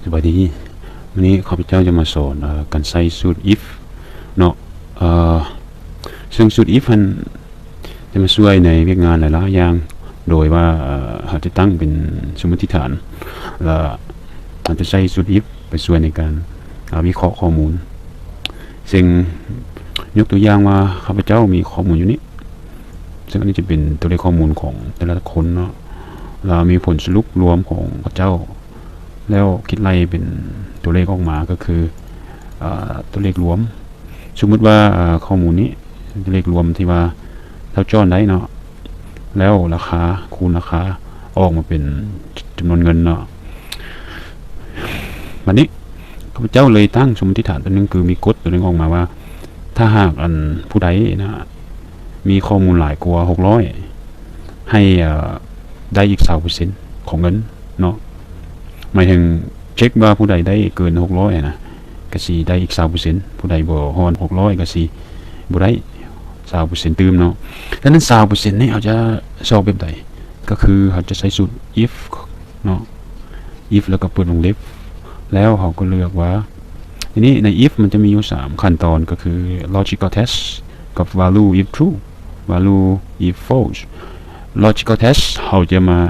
สวัสดีวันนี้ข้าพเจ้าจะมาสอนการใช้สูตร if เนาะซึ่งสูตร if มันจะมาช่วยในเวียกงานหลายๆอย่างโดยว่าเราจะตั้งเป็นสมมติฐานแล้วเราจะใช้สูตร if ไปช่วยในการวิเคราะห์ข้อมูลซึ่งยกตัวอย่างว่าข้าพเจ้ามีข้อมูลอยู่นี้ซึ่งอันนี้จะเป็นตัวเลขข้อมูลของแต่ละคนเนาะเรามีผลสรุปรวมของข้าพเจ้าแล้วคิดไล่เป็นตัวเลขออกมาก็คือตัวเลขรวมสมมติว่าข้อมูลนี้ตัวเลขรวมที่ว่าเท่าจ้อนได้เนาะแล้วราคาคูณราคาออกมาเป็นจำนวนเงินเนาะวันนี้ข้าพเจ้าเลยตั้งสมมติฐานตัวนึงคือมีกฎตัวนึงออกมาว่าถ้าหากผู้ใดนะมีข้อมูลหลายกว่า600ให้ได้อีก20%ของเงินเนาะหมายถึงเช็คว่าผู้ใดได้เกิน600นะก็สิได้อีก20%ผู้ใดบ่ฮอน600ก็สิบ่ได้20%ตื่มเนาะดังนั้น20%นี่เขาจะสอบแบบใดก็คือเขาจะใช้สูตร if เนาะ if แล้วก็เปิดวงเล็บแล้วเขาก็เลือกว่าทีนี้ใน if มันจะมีอยู่3ขั้นตอนก็คือ logical test กับ value if true value if false logical test เขาจะมา